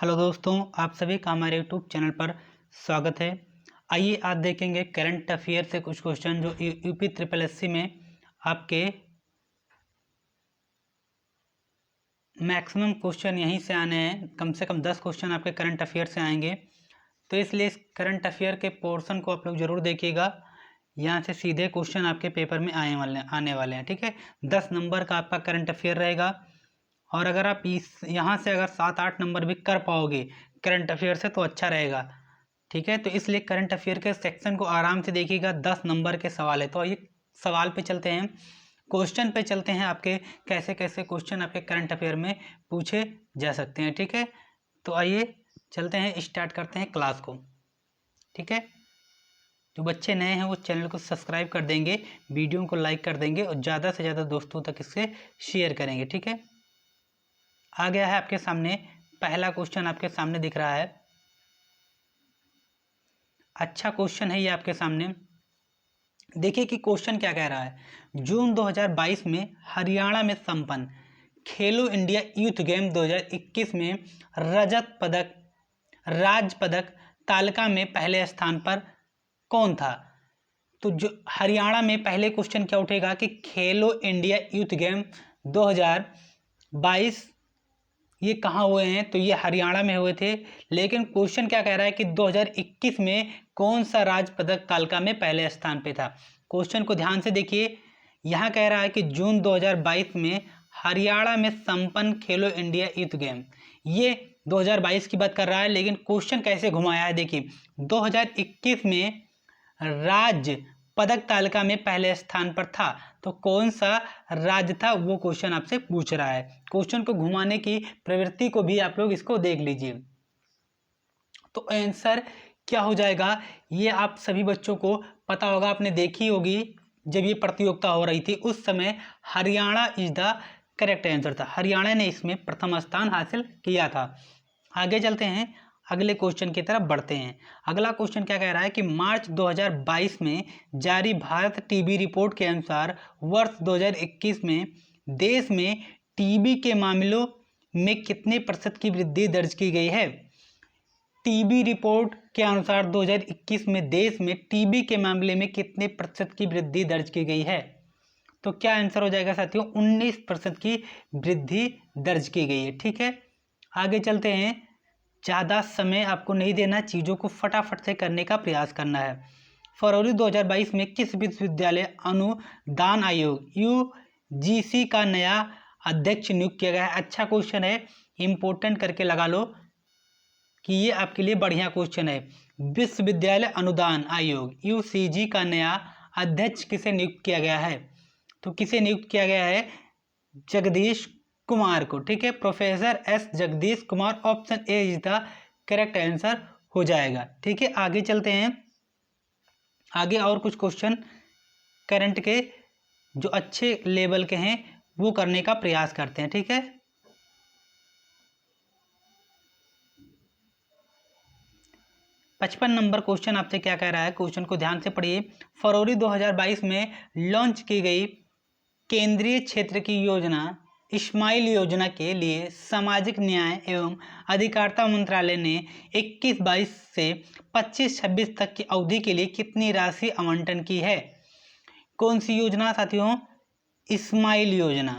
Hello दोस्तों, आप सभी का हमारे यूट्यूब चैनल पर स्वागत है। आइए आज देखेंगे करंट अफेयर से कुछ क्वेश्चन जो यूपी ट्रिपल एससी में आपके मैक्सिमम क्वेश्चन यहीं से आने हैं। कम से कम 10 क्वेश्चन आपके करंट अफेयर से आएंगे, तो इसलिए इस करंट अफेयर के पोर्शन को आप लोग जरूर देखिएगा। यहाँ से सीधे क्वेश्चन आपके पेपर में आने वाले हैं। ठीक है, 10 नंबर का आपका करंट अफेयर रहेगा, और अगर आप यहाँ से अगर 7-8 नंबर भी कर पाओगे करंट अफेयर से तो अच्छा रहेगा। ठीक है, तो इसलिए करंट अफेयर के सेक्शन को आराम से देखिएगा। 10 नंबर के सवाल है, तो आइए सवाल पे चलते हैं, क्वेश्चन पे चलते हैं। आपके कैसे कैसे क्वेश्चन आपके करंट अफेयर में पूछे जा सकते हैं। ठीक है, तो आइए चलते हैं, स्टार्ट करते हैं क्लास को। ठीक है, जो बच्चे नए हैं वो चैनल को सब्सक्राइब कर देंगे, वीडियो को लाइक कर देंगे और ज़्यादा से ज़्यादा दोस्तों तक इससे शेयर करेंगे। ठीक है, आ गया है आपके सामने पहला क्वेश्चन, आपके सामने दिख रहा है। अच्छा क्वेश्चन है ये आपके सामने। देखिए कि क्वेश्चन क्या कह रहा है। जून 2022 में हरियाणा में संपन्न खेलो इंडिया यूथ गेम 2021 में रजत पदक राज्य पदक तालिका में पहले स्थान पर कौन था। तो जो हरियाणा में पहले क्वेश्चन क्या उठेगा कि खेलो इंडिया यूथ गेम 2022 ये कहाँ हुए हैं, तो ये हरियाणा में हुए थे। लेकिन क्वेश्चन क्या कह रहा है कि 2021 में कौन सा राज्य पदक तालिका में पहले स्थान पे था। क्वेश्चन को ध्यान से देखिए, यहाँ कह रहा है कि जून 2022 में हरियाणा में संपन्न खेलो इंडिया यूथ गेम, ये 2022 की बात कर रहा है। लेकिन क्वेश्चन कैसे घुमाया है, देखिए 2021 में राज्य पदक तालिका में पहले स्थान पर था, तो कौन सा राज्य था वो क्वेश्चन आपसे पूछ रहा है। क्वेश्चन को घुमाने की प्रवृत्ति को भी आप लोग इसको देख लीजिए। तो आंसर क्या हो जाएगा, ये आप सभी बच्चों को पता होगा, आपने देखी होगी जब ये प्रतियोगिता हो रही थी उस समय Haryana is the correct answer था। हरियाणा ने इसमें प्रथम स्थान हासिल किया था। आगे चलते हैं, अगले क्वेश्चन की तरफ बढ़ते हैं। अगला क्वेश्चन क्या कह रहा है कि मार्च 2022 में जारी भारत टीबी रिपोर्ट के अनुसार वर्ष 2021 में देश में टीबी के मामलों में कितने प्रतिशत की वृद्धि दर्ज की गई है। टीबी रिपोर्ट के अनुसार 2021 में देश में टीबी के मामले में कितने प्रतिशत की वृद्धि दर्ज की गई है। तो क्या आंसर हो जाएगा साथियों, 19% की वृद्धि दर्ज की गई है। ठीक है, आगे चलते हैं। ज़्यादा समय आपको नहीं देना, चीज़ों को फटाफट से करने का प्रयास करना है। फरवरी 2022 में किस विश्वविद्यालय अनुदान आयोग यूजीसी का नया अध्यक्ष नियुक्त किया गया है। अच्छा क्वेश्चन है, इंपॉर्टेंट करके लगा लो कि ये आपके लिए बढ़िया क्वेश्चन है। विश्वविद्यालय अनुदान आयोग यूसीजी का नया अध्यक्ष किसे नियुक्त किया गया है, तो किसे नियुक्त किया गया है, जगदीश कुमार को। ठीक है, professor S Jagdish Kumar, option A is the correct answer हो जाएगा। ठीक है, आगे चलते हैं। आगे और कुछ क्वेश्चन करंट के जो अच्छे लेवल के हैं वो करने का प्रयास करते हैं। ठीक है, पचपन नंबर क्वेश्चन आपसे क्या कह रहा है, क्वेश्चन को ध्यान से पढ़िए। फरवरी 2022 में लॉन्च की गई केंद्रीय क्षेत्र की योजना इस्माइल योजना के लिए सामाजिक न्याय एवं अधिकारिता मंत्रालय ने 21-22 से 25-26 तक की अवधि के लिए कितनी राशि आवंटन की है। कौन सी योजना साथियों, इस्माइल योजना,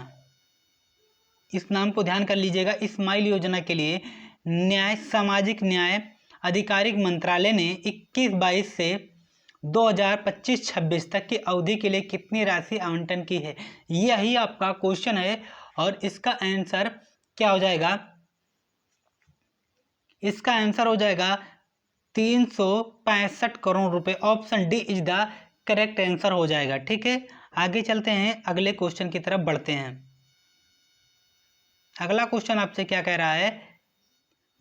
इस नाम को ध्यान कर लीजिएगा। इस्माइल योजना के लिए सामाजिक न्याय आधिकारिक मंत्रालय ने 21-22 से 2025-26 तक की अवधि के लिए कितनी राशि आवंटन की है। यही आपका क्वेश्चन है और इसका आंसर क्या हो जाएगा, इसका आंसर हो जाएगा 365 करोड़ रुपए। Option D is the correct answer हो जाएगा। ठीक है, आगे चलते हैं, अगले क्वेश्चन की तरफ बढ़ते हैं। अगला क्वेश्चन आपसे क्या कह रहा है,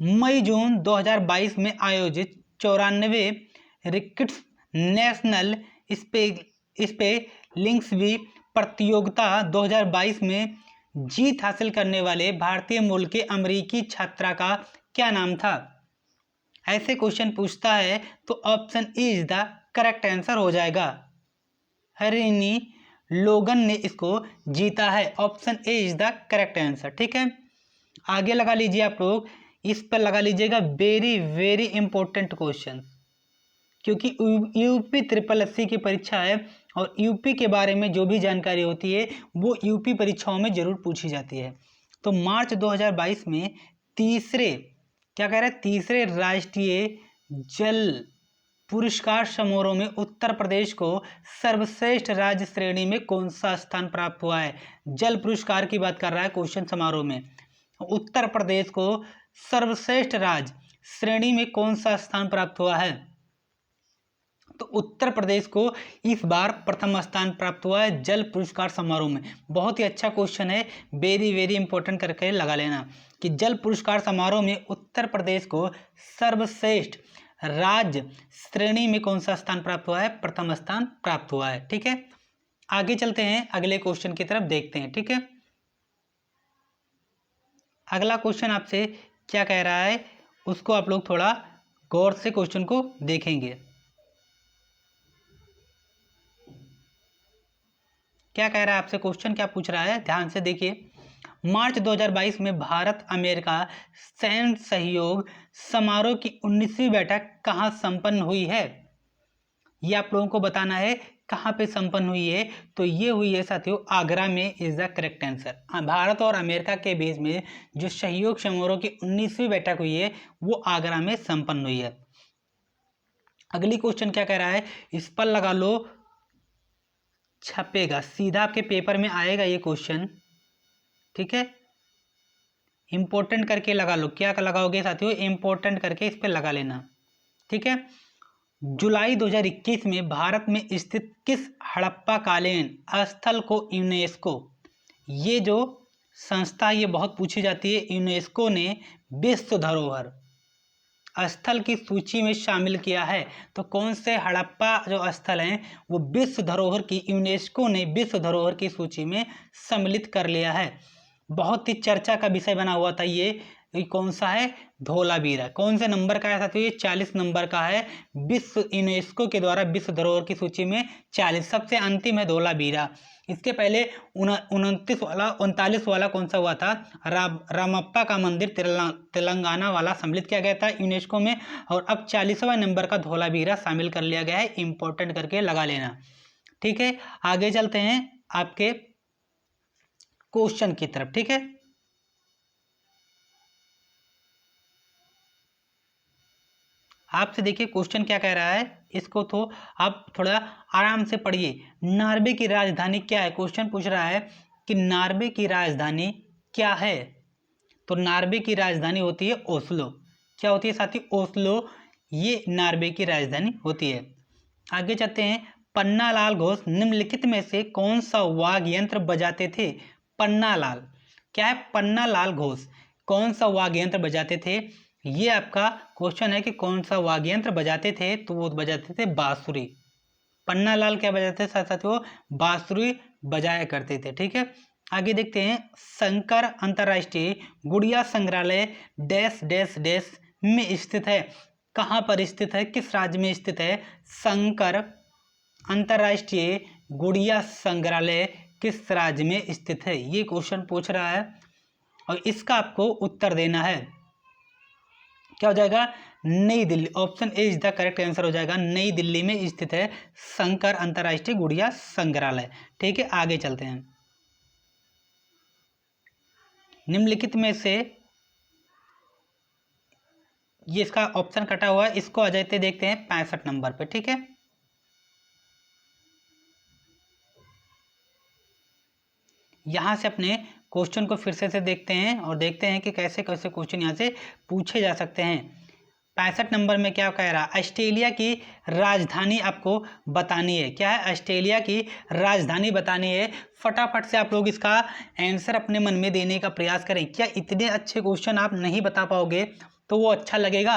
मई जून 2022 में आयोजित 94 रिक्ट्स नेशनल स्पेलिंग्स प्रतियोगिता 2022 में जीत हासिल करने वाले भारतीय मूल के अमेरिकी छात्रा का क्या नाम था। ऐसे क्वेश्चन पूछता है तो option A is the correct answer हो जाएगा। हरिनी लोगन ने इसको जीता है, option A is the correct answer. ठीक है, आगे लगा लीजिए आप लोग इस पर लगा लीजिएगा वेरी वेरी इंपॉर्टेंट क्वेश्चन, क्योंकि यूपी ट्रिपल एससी की परीक्षा है और यूपी के बारे में जो भी जानकारी होती है वो यूपी परीक्षाओं में जरूर पूछी जाती है। तो मार्च 2022 में तीसरे राष्ट्रीय जल पुरस्कार समारोह में उत्तर प्रदेश को सर्वश्रेष्ठ राज्य श्रेणी में कौन सा स्थान प्राप्त हुआ है। जल पुरस्कार की बात कर रहा है क्वेश्चन समारोह में। उत्तर प्रदेश को सर्वश्रेष्ठ राज्य श्रेणी में कौन सा स्थान प्राप्त हुआ है, तो उत्तर प्रदेश को इस बार प्रथम स्थान प्राप्त हुआ है जल पुरस्कार समारोह में। बहुत ही अच्छा क्वेश्चन है, वेरी वेरी इंपॉर्टेंट करके लगा लेना कि जल पुरस्कार समारोह में उत्तर प्रदेश को सर्वश्रेष्ठ राज्य श्रेणी में कौन सा स्थान प्राप्त हुआ है, प्रथम स्थान प्राप्त हुआ है। ठीक है, आगे चलते हैं, अगले क्वेश्चन की तरफ देखते हैं। ठीक है, अगला क्वेश्चन आपसे क्या कह रहा है उसको आप लोग थोड़ा गौर से क्वेश्चन को देखेंगे। क्या कह रहा है आपसे क्वेश्चन, क्या पूछ रहा है, ध्यान से देखिए। मार्च 2022 में भारत अमेरिका सैन्य सहयोग समारोह की 19वीं बैठक कहाँ संपन्न हुई है, ये आप लोगों को बताना है कहाँ पे संपन्न हुई है। तो ये हुई है साथियों आगरा में, is the correct answer. Bharat और अमेरिका के बीच में जो सहयोग समारोह की 19वीं बैठक हुई है वो आगरा में संपन्न हुई है। अगली क्वेश्चन क्या कह रहा है, इस पर लगा लो, छपेगा सीधा आपके पेपर में आएगा ये क्वेश्चन। ठीक है, इंपॉर्टेंट करके लगा लो, क्या लगाओगे साथियों, इंपॉर्टेंट करके इस पे लगा लेना। ठीक है, जुलाई 2021 में भारत में स्थित किस हड़प्पा कालीन स्थल को यूनेस्को, ये जो संस्था ये बहुत पूछी जाती है, यूनेस्को ने विश्व धरोहर स्थल की सूची में शामिल किया है। तो कौन से हड़प्पा जो स्थल हैं वो विश्व धरोहर की, यूनेस्को ने विश्व धरोहर की सूची में सम्मिलित कर लिया है। बहुत ही चर्चा का विषय बना हुआ था ये कौन सा है, धोलावीरा। कौन से नंबर का है साथियों, ये 40 नंबर का है, विश्व यूनेस्को के द्वारा विश्व धरोहर की सूची में 40, सबसे अंतिम है धोलावीरा। इसके पहले 39 वाला कौन सा हुआ था, रामप्पा का मंदिर तेलंगाना वाला सम्मिलित किया गया था यूनेस्को में, और अब 40वां नंबर का धोलावीरा शामिल कर लिया गया है, इंपॉर्टेंट करके लगा लेना। ठीक है, आगे चलते हैं आपके क्वेश्चन की तरफ। ठीक है, आपसे देखिए क्वेश्चन क्या कह रहा है, इसको तो आप थोड़ा आराम से पढ़िए। नॉर्वे की राजधानी क्या है, क्वेश्चन पूछ रहा है कि नॉर्वे की राजधानी क्या है। तो नॉर्वे की राजधानी होती है ओस्लो। क्या होती है साथी, ओस्लो, ये नॉर्वे की राजधानी होती है। आगे चलते हैं, पन्नालाल घोष निम्नलिखित में से कौन सा वाद्य यंत्र बजाते थे। पन्नालाल क्या है, पन्नालाल घोष कौन सा वाद्य यंत्र बजाते थे, ये आपका क्वेश्चन है कि कौन सा वाद्य यंत्र बजाते थे। तो वो बजाते थे बांसुरी। पन्नालाल क्या बजाते थे साथियों, बांसुरी बजाया करते थे। ठीक है, आगे देखते हैं, शंकर अंतर्राष्ट्रीय गुड़िया संग्रहालय डैश डैश डैश में स्थित है। कहाँ पर स्थित है, किस राज्य में स्थित है, शंकर अंतर्राष्ट्रीय गुड़िया संग्रहालय किस राज्य में स्थित है, ये क्वेश्चन पूछ रहा है और इसका आपको उत्तर देना है। क्या हो जाएगा, नई Delhi, option A is the correct answer हो जाएगा। नई दिल्ली में स्थित है शंकर अंतर्राष्ट्रीय गुड़िया संग्रहालय। ठीक है, आगे चलते हैं, निम्नलिखित में से ये इसका ऑप्शन कटा हुआ है, इसको आ जाते देखते हैं 65 नंबर पे। ठीक है, यहां से अपने क्वेश्चन को फिर से देखते हैं और देखते हैं कि कैसे कैसे क्वेश्चन यहाँ से पूछे जा सकते हैं। 65 नंबर में क्या कह रहा है, ऑस्ट्रेलिया की राजधानी आपको बतानी है। क्या है, ऑस्ट्रेलिया की राजधानी बतानी है। फटाफट से आप लोग इसका आंसर अपने मन में देने का प्रयास करें। क्या इतने अच्छे क्वेश्चन आप नहीं बता पाओगे तो वो अच्छा लगेगा।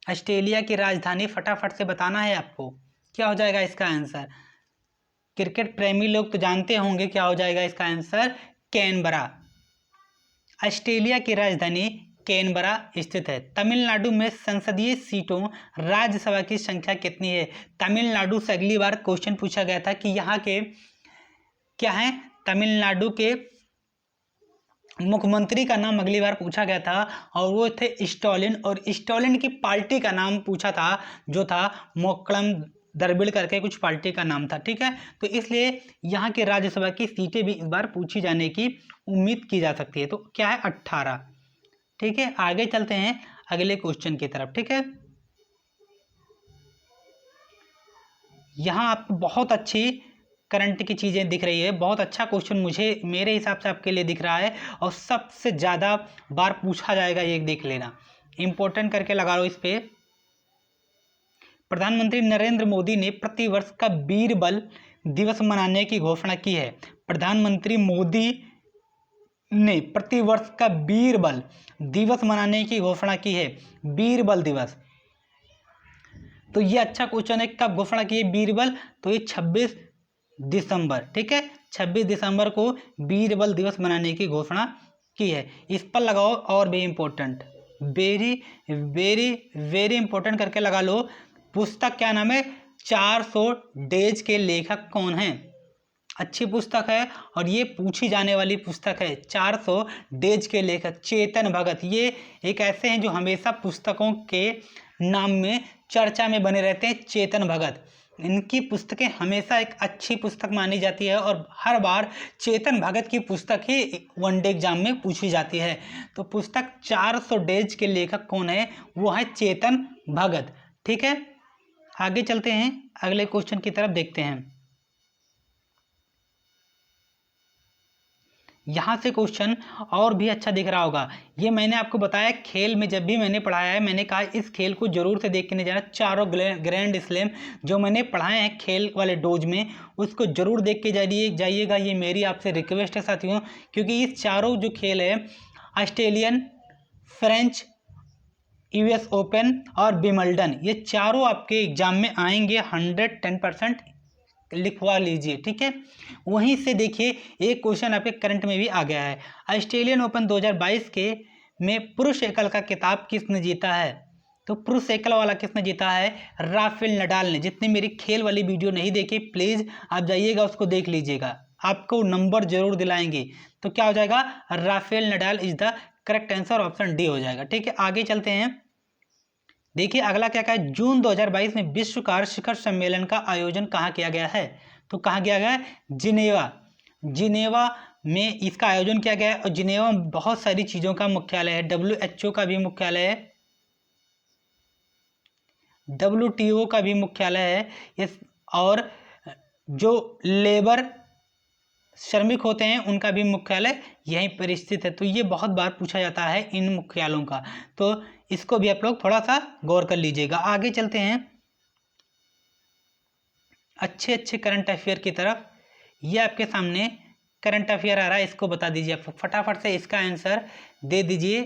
ऑस्ट्रेलिया की राजधानी फटाफट से बताना है आपको। क्या हो जाएगा इसका आंसर, क्रिकेट प्रेमी लोग तो जानते होंगे क्या हो जाएगा इसका आंसर, कैनबरा। ऑस्ट्रेलिया की राजधानी कैनबरा स्थित है। तमिलनाडु में संसदीय सीटों राज्यसभा की संख्या कितनी है। तमिलनाडु से अगली बार क्वेश्चन पूछा गया था कि यहाँ के क्या है, तमिलनाडु के मुख्यमंत्री का नाम अगली बार पूछा गया था और वो थे स्टालिन, और स्टालिन की पार्टी का नाम पूछा था जो था मोक्कड़म द्रविड़ करके कुछ पार्टी का नाम था। ठीक है, तो इसलिए यहाँ के राज्यसभा की सीटें भी इस बार पूछी जाने की उम्मीद की जा सकती है। तो क्या है 18। ठीक है, आगे चलते हैं अगले क्वेश्चन की तरफ। ठीक है, यहाँ आप बहुत अच्छी करंट की चीज़ें दिख रही है, बहुत अच्छा क्वेश्चन मुझे मेरे हिसाब से आपके लिए दिख रहा है और सबसे ज़्यादा बार पूछा जाएगा, ये देख लेना, इंपॉर्टेंट करके लगा लो इस पे। प्रधानमंत्री नरेंद्र मोदी ने प्रतिवर्ष का वीर बल दिवस मनाने की घोषणा की है। प्रधानमंत्री मोदी ने प्रतिवर्ष का वीर बल दिवस मनाने की घोषणा की है। वीर बल दिवस, तो ये अच्छा क्वेश्चन है, कब घोषणा की है वीर बल? तो ये 26 दिसंबर। ठीक है, 26 दिसंबर को वीर बल दिवस मनाने की घोषणा की है। इस पर लगाओ और भी important, very very very important करके लगा लो। पुस्तक क्या नाम है? 400 डेज के लेखक कौन हैं? अच्छी पुस्तक है और ये पूछी जाने वाली पुस्तक है। 400 डेज के लेखक चेतन भगत, ये एक ऐसे हैं जो हमेशा पुस्तकों के नाम में चर्चा में बने रहते हैं। चेतन भगत, इनकी पुस्तकें हमेशा एक अच्छी पुस्तक मानी जाती है और हर बार चेतन भगत की पुस्तक ही वनडे एग्जाम में पूछी जाती है। तो पुस्तक 400 डेज के लेखक कौन है? वो है चेतन भगत। ठीक है, आगे चलते हैं अगले क्वेश्चन की तरफ, देखते हैं। यहाँ से क्वेश्चन और भी अच्छा दिख रहा होगा। ये मैंने आपको बताया, खेल में जब भी मैंने पढ़ाया है मैंने कहा इस खेल को जरूर से देख के नहीं जाना। चारों ग्रैंड स्लैम जो मैंने पढ़ाए हैं खेल वाले डोज में, उसको जरूर देख के जाइएगा। ये मेरी आपसे रिक्वेस्ट है साथियों, क्योंकि इस चारों जो खेल है, ऑस्ट्रेलियन, फ्रेंच, यूएस ओपन और विंबलडन, ये चारों आपके एग्जाम में आएंगे। 110% लिखवा लीजिए। ठीक है, वहीं से देखिए एक क्वेश्चन आपके करंट में भी आ गया है। ऑस्ट्रेलियन ओपन 2022 के में पुरुष एकल का खिताब किसने जीता है? तो पुरुष एकल वाला किसने जीता है? राफेल नडाल ने। जितनी मेरी खेल वाली वीडियो नहीं देखी, प्लीज आप जाइएगा उसको देख लीजिएगा, आपको नंबर जरूर दिलाएंगे। तो क्या हो जाएगा? Rafael Nadal is the correct answer, option D हो जाएगा। ठीक है, आगे चलते हैं। देखिए अगला क्या है, जून 2022 में विश्व कार्य शिखर सम्मेलन का आयोजन कहाँ किया गया है? तो कहाँ किया गया है? जिनेवा। जिनेवा में इसका आयोजन किया गया है और जिनेवा में बहुत सारी चीज़ों का मुख्यालय है। WHO का भी मुख्यालय है, WTO का भी मुख्यालय है, इस और जो लेबर श्रमिक होते हैं उनका भी मुख्यालय यहीं पर स्थित है। तो ये बहुत बार पूछा जाता है इन मुख्यालयों का, तो इसको भी आप लोग थोड़ा सा गौर कर लीजिएगा। आगे चलते हैं अच्छे अच्छे करंट अफेयर की तरफ। ये आपके सामने करंट अफेयर आ रहा है, इसको बता दीजिए आप फटाफट से, इसका आंसर दे दीजिए।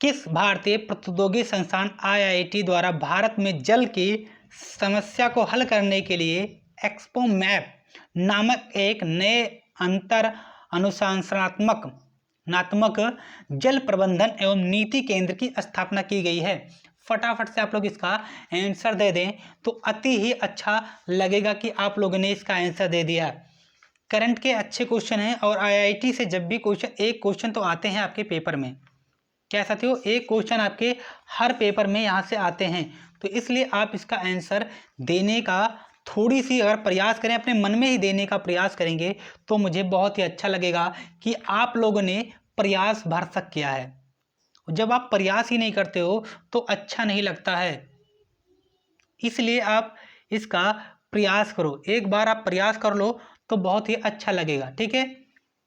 किस भारतीय प्रौद्योगिकी संस्थान IIT द्वारा भारत में जल की समस्या को हल करने के लिए एक्सपो मैप नामक एक नए अंतर अनुशासनात्मक जल प्रबंधन एवं नीति केंद्र की स्थापना की गई है? फटाफट से आप लोग इसका आंसर दे दें तो अति ही अच्छा लगेगा कि आप लोगों ने इसका आंसर दे दिया। करंट के अच्छे क्वेश्चन हैं और IIT से जब भी क्वेश्चन, एक क्वेश्चन तो आते हैं आपके पेपर में, क्या साथियों, एक क्वेश्चन आपके हर पेपर में यहाँ से आते हैं। तो इसलिए आप इसका आंसर देने का थोड़ी सी अगर प्रयास करें, अपने मन में ही देने का प्रयास करेंगे तो मुझे बहुत ही अच्छा लगेगा कि आप लोगों ने प्रयास भरसक किया है। जब आप प्रयास ही नहीं करते हो तो अच्छा नहीं लगता है, इसलिए आप इसका प्रयास करो। एक बार आप प्रयास कर लो तो बहुत ही अच्छा लगेगा। ठीक है,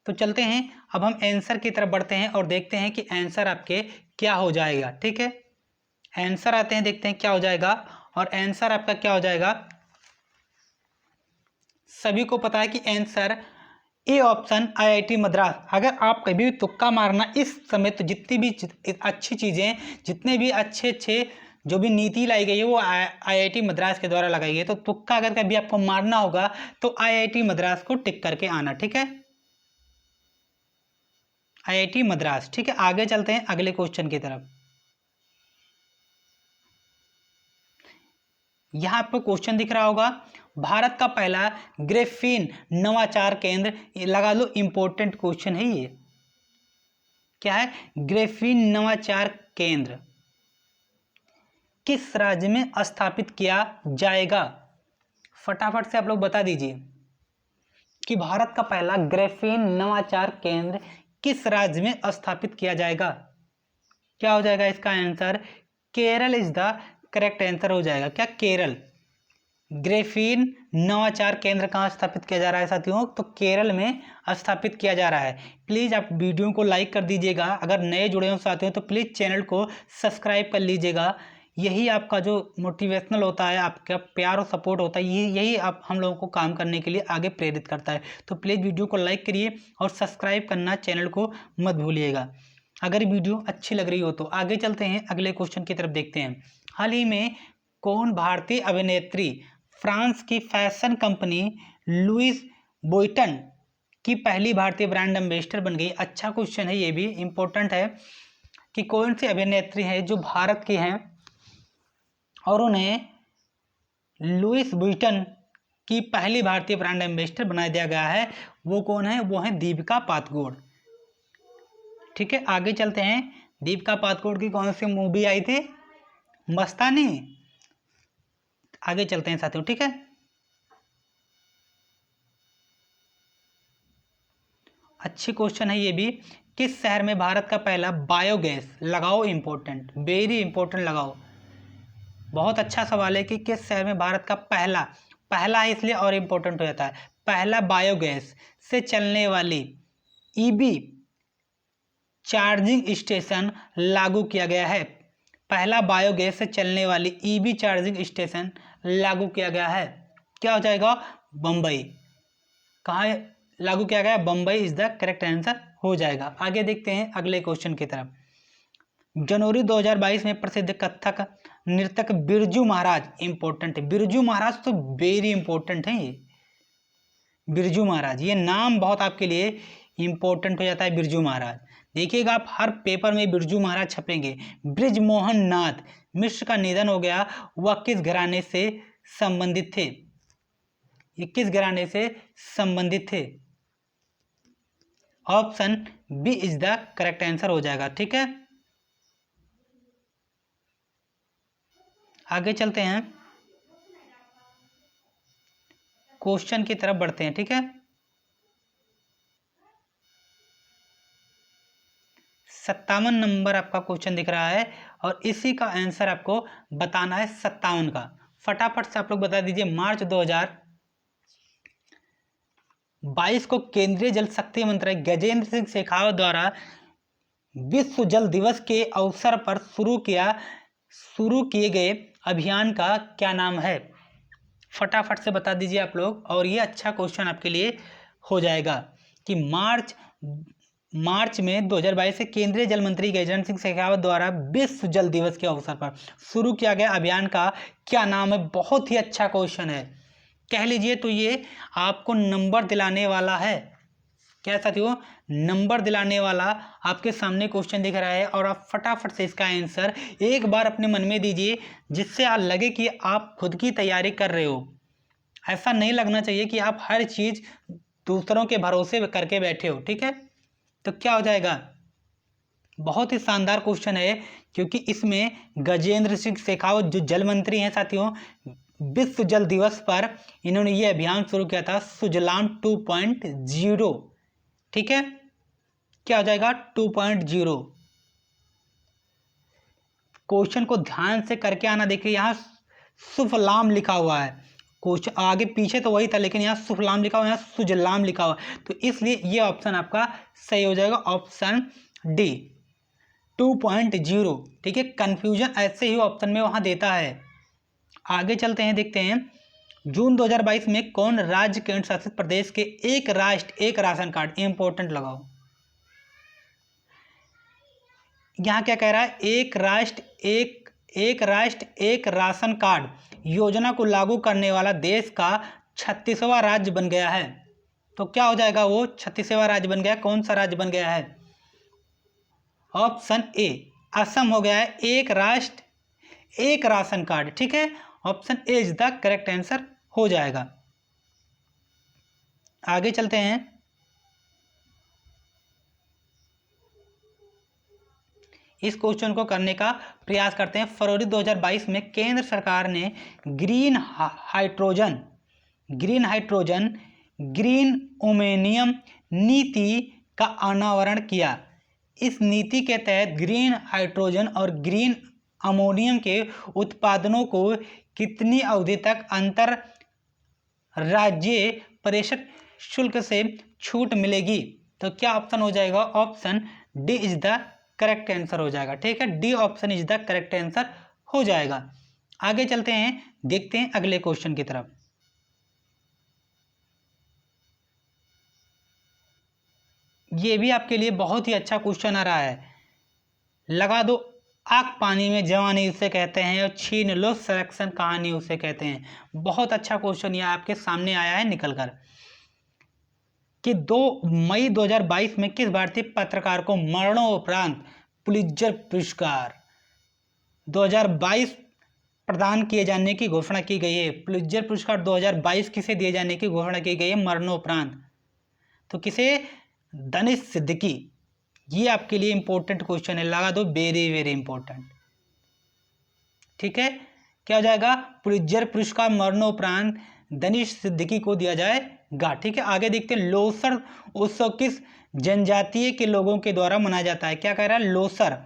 तो चलते हैं अब हम आंसर की तरफ बढ़ते हैं और देखते हैं कि आंसर आपके क्या हो जाएगा। ठीक है, आंसर आते हैं, देखते हैं क्या हो जाएगा। और आंसर आपका क्या हो जाएगा, सभी को पता है कि answer A option IIT Madras. अगर आप कभी भी तुक्का मारना इस समय, तो जितनी भी अच्छी चीज़ें, जितने भी अच्छे अच्छे जो भी नीति लाई गई है वो IIT मद्रास के द्वारा लगाई गई है। तो तुक्का अगर कभी आपको मारना होगा तो IIT मद्रास को टिक करके आना। ठीक है, IIT मद्रास। ठीक है, आगे चलते हैं अगले क्वेश्चन की तरफ। यहाँ आपको क्वेश्चन दिख रहा होगा, भारत का पहला ग्रेफीन नवाचार केंद्र, लगा लो इंपॉर्टेंट क्वेश्चन है ये। क्या है? ग्रेफीन नवाचार केंद्र किस राज्य में स्थापित किया जाएगा? फटाफट से आप लोग बता दीजिए कि भारत का पहला ग्रेफीन नवाचार केंद्र किस राज्य में स्थापित किया जाएगा? क्या हो जाएगा इसका answer? Kerala is the correct answer हो जाएगा। क्या? केरल। ग्रेफीन नवाचार केंद्र कहाँ स्थापित किया जा रहा है साथियों? तो केरल में स्थापित किया जा रहा है। प्लीज़ आप वीडियो को लाइक कर दीजिएगा, अगर नए जुड़े हो साथियों तो प्लीज़ चैनल को सब्सक्राइब कर लीजिएगा। यही आपका जो मोटिवेशनल होता है, आपका प्यार और सपोर्ट होता है, यही आप हम लोगों को काम करने के लिए आगे प्रेरित करता है। तो प्लीज़ वीडियो को लाइक करिए और सब्सक्राइब करना चैनल को मत भूलिएगा अगर वीडियो अच्छी लग रही हो तो। आगे चलते हैं, अगले क्वेश्चन की तरफ देखते हैं। हाल ही में कौन भारतीय अभिनेत्री फ्रांस की फैशन कंपनी लुइस वुइटन की पहली भारतीय ब्रांड एम्बेसडर बन गई? अच्छा क्वेश्चन है, ये भी इम्पोर्टेंट है कि कौन सी अभिनेत्री है जो भारत की हैं और उन्हें लुइस वुइटन की पहली भारतीय ब्रांड एम्बेसडर बना दिया गया है। वो कौन है? वो है दीपिका पादुकोण। ठीक है, आगे चलते हैं। दीपिका पादुकोण की कौन सी मूवी आई थी? मस्तानी। आगे चलते हैं साथियों। ठीक है, अच्छी क्वेश्चन है ये भी। किस शहर में भारत का पहला बायोगैस, लगाओ इंपॉर्टेंट, वेरी इंपॉर्टेंट लगाओ, बहुत अच्छा सवाल है कि किस शहर में भारत का पहला है इसलिए और इम्पोर्टेंट हो जाता है, पहला बायोगैस से चलने वाली ईबी चार्जिंग स्टेशन लागू किया गया है। पहला बायोगैस से चलने वाली ईबी चार्जिंग स्टेशन लागू किया गया है। क्या हो जाएगा? बम्बई। कहाँ लागू किया गया? Bombay is the correct answer हो जाएगा। आगे देखते हैं अगले क्वेश्चन की तरफ। जनवरी 2022 में प्रसिद्ध कथक नृतक बिरजू महाराज, इंपॉर्टेंट है बिरजू महाराज, तो वेरी इंपॉर्टेंट है ये बिरजू महाराज, ये नाम बहुत आपके लिए इंपॉर्टेंट हो जाता है बिरजू महाराज। देखिएगा आप हर पेपर में बिरजू महाराज छपेंगे। बृजमोहन नाथ मिश्र का निधन हो गया, वह किस घराने से संबंधित थे? ये किस घराने से संबंधित थे? Option B is the correct answer हो जाएगा। ठीक है, आगे चलते हैं, क्वेश्चन की तरफ बढ़ते हैं। ठीक है, 57 नंबर आपका क्वेश्चन दिख रहा है और इसी का आंसर आपको बताना है 57 का। फटाफट से आप लोग बता दीजिए। मार्च 2022 को केंद्रीय जल शक्ति मंत्री गजेंद्र सिंह शेखावत द्वारा विश्व जल दिवस के अवसर पर शुरू किए गए अभियान का क्या नाम है? फटाफट से बता दीजिए आप लोग, और ये अच्छा क्वेश्चन आपके लिए हो जाएगा कि मार्च में 2022 से केंद्रीय जल मंत्री गजेंद्र सिंह शेखावत द्वारा विश्व जल दिवस के अवसर पर शुरू किया गया अभियान का क्या नाम है? बहुत ही अच्छा क्वेश्चन है, कह लीजिए तो ये आपको नंबर दिलाने वाला है। क्या साथियों? नंबर दिलाने वाला आपके सामने क्वेश्चन दिख रहा है और आप फटाफट से इसका आंसर एक बार अपने मन में दीजिए, जिससे आप लगे कि आप खुद की तैयारी कर रहे हो। ऐसा नहीं लगना चाहिए कि आप हर चीज़ दूसरों के भरोसे करके बैठे हो। ठीक है, तो क्या हो जाएगा? बहुत ही शानदार क्वेश्चन है, क्योंकि इसमें गजेंद्र सिंह शेखावत जो जल मंत्री हैं साथियों, विश्व जल दिवस पर इन्होंने ये अभियान शुरू किया था, सुजलाम 2.0। ठीक है, क्या हो जाएगा? 2.0। क्वेश्चन को ध्यान से करके आना। देखिए यहाँ सुफलाम लिखा हुआ है, क्वेश्चन आगे पीछे तो वही था, लेकिन यहाँ सुफलाम लिखा हुआ है, यहाँ सुजलाम लिखा हुआ है, तो इसलिए ये ऑप्शन आपका सही हो जाएगा, ऑप्शन डी 2.0। ठीक है, कंफ्यूजन ऐसे ही ऑप्शन में वहाँ देता है। आगे चलते हैं, देखते हैं। जून 2022 में कौन राज्य केंद्र शासित प्रदेश के एक राष्ट्र एक राशन कार्ड, इंपॉर्टेंट लगाओ, यहाँ क्या कह रहा है? एक राष्ट्र एक राशन कार्ड योजना को लागू करने वाला देश का 36वां राज्य बन गया है। तो क्या हो जाएगा? वो 36वां राज्य बन गया। कौन सा राज्य बन गया है? ऑप्शन ए असम हो गया है, एक राष्ट्र एक राशन कार्ड। ठीक है, option A is the correct answer हो जाएगा। आगे चलते हैं। इस क्वेश्चन को करने का प्रयास करते हैं। फरवरी 2022 में केंद्र सरकार ने ग्रीन हाइड्रोजन ग्रीन ओमेनियम नीति का अनावरण किया। इस नीति के तहत ग्रीन हाइड्रोजन और ग्रीन अमोनियम के उत्पादनों को कितनी अवधि तक अंतर राज्य परिषद शुल्क से छूट मिलेगी? तो क्या ऑप्शन हो जाएगा? Option D is the correct answer हो जाएगा। ठीक है, D option is the correct answer हो जाएगा। आगे चलते हैं, देखते हैं अगले क्वेश्चन की तरफ। ये भी आपके लिए बहुत ही अच्छा क्वेश्चन आ रहा है। लगा दो आग पानी में जवानी उसे कहते हैं, और छीन लो सिलेक्शन कहानी उसे कहते हैं। बहुत अच्छा क्वेश्चन ये आपके सामने आया है निकल कर कि 2 मई 2022 में किस भारतीय पत्रकार को मरणोपरांत पुलित्जर पुरस्कार 2022 प्रदान किए जाने की घोषणा की गई है? पुलित्जर पुरस्कार 2022 किसे दिए जाने की घोषणा की गई है मरणोपरांत? तो किसे? दनिश सिद्दीकी। ये आपके लिए इंपॉर्टेंट क्वेश्चन है, लगा दो, वेरी वेरी इंपॉर्टेंट। ठीक है, क्या हो जाएगा? पुलित्जर पुरस्कार मरणोपरांत दनिश सिद्दीकी को दिया जाएगा। ठीक है, आगे देखते हैं। लोसर उत्सव किस जनजातीय के लोगों के द्वारा मनाया जाता है? क्या कह रहा है? लोसर।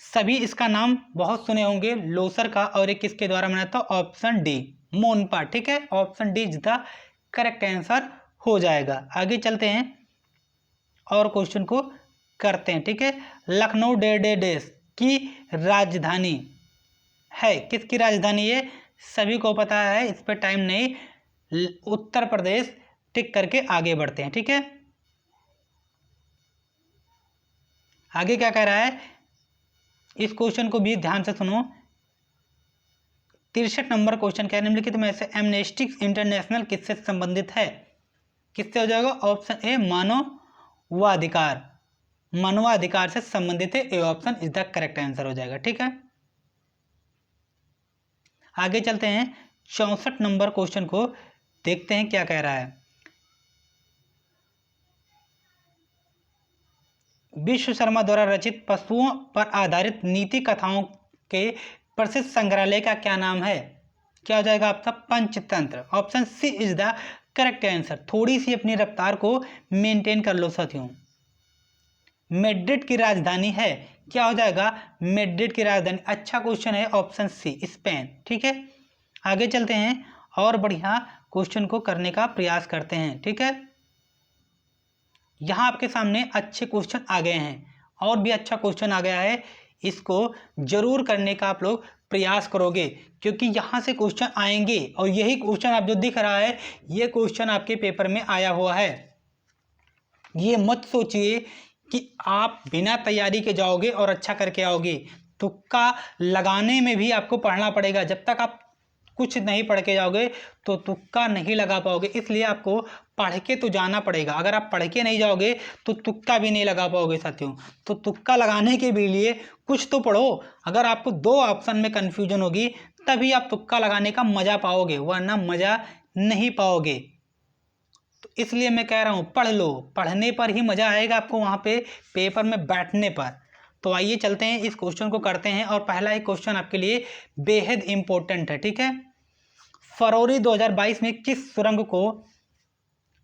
सभी इसका नाम बहुत सुने होंगे लोसर का, और एक किसके द्वारा मनाया था? Option D, Monpa. ठीक है, option D is the correct answer हो जाएगा। आगे चलते हैं और क्वेश्चन को करते हैं। ठीक है, लखनऊ डेढ़ की राजधानी है, किसकी राजधानी है? सभी को पता है, इस पर टाइम नहीं। उत्तर प्रदेश। टिक करके आगे बढ़ते हैं। ठीक है, आगे क्या कह रहा है? इस क्वेश्चन को भी ध्यान से सुनो। 63 नंबर क्वेश्चन क्या है? निम्नलिखित में से एमनेस्टी इंटरनेशनल किससे संबंधित है? किससे हो जाएगा? ऑप्शन ए मानवाधिकार से संबंधित है। A option is the correct answer हो जाएगा। ठीक है, आगे चलते हैं। 64 नंबर क्वेश्चन को देखते हैं क्या कह रहा है। विश्व शर्मा द्वारा रचित पशुओं पर आधारित नीति कथाओं के प्रसिद्ध संग्रहालय का क्या नाम है? क्या हो जाएगा आपका? Panchatantra. Option C is the correct answer. थोड़ी सी अपनी रफ्तार को मेंटेन कर लो साथियों। मैड्रिड की राजधानी है, क्या हो जाएगा? मैड्रिड की राजधानी। अच्छा क्वेश्चन है, ऑप्शन सी स्पेन। ठीक है, आगे चलते हैं और बढ़िया क्वेश्चन को करने का प्रयास करते हैं। ठीक है, यहाँ आपके सामने अच्छे क्वेश्चन आ गए हैं, और भी अच्छा क्वेश्चन आ गया है। इसको जरूर करने का आप लोग प्रयास करोगे, क्योंकि यहाँ से क्वेश्चन आएंगे, और यही क्वेश्चन आप जो दिख रहा है ये क्वेश्चन आपके पेपर में आया हुआ है। ये मत सोचिए कि आप बिना तैयारी के जाओगे और अच्छा करके आओगे। तुक्का लगाने में भी आपको पढ़ना पड़ेगा। जब तक आप कुछ नहीं पढ़ के जाओगे तो तुक्का नहीं लगा पाओगे। इसलिए आपको पढ़ के तो जाना पड़ेगा। अगर आप पढ़ के नहीं जाओगे तो तुक्का भी नहीं लगा पाओगे साथियों। तो तुक्का लगाने के भी लिए कुछ तो पढ़ो। अगर आपको 2 ऑप्शन में कन्फ्यूजन होगी तभी आप तुक्का लगाने का मजा पाओगे, वरना मजा नहीं पाओगे। तो इसलिए मैं कह रहा हूँ पढ़ लो, पढ़ने पर ही मजा आएगा आपको वहाँ पे पेपर में बैठने पर। तो आइए चलते हैं, इस क्वेश्चन को करते हैं, और पहला ही क्वेश्चन आपके लिए बेहद इंपॉर्टेंट है। ठीक है, फरवरी 2022 में किस सुरंग को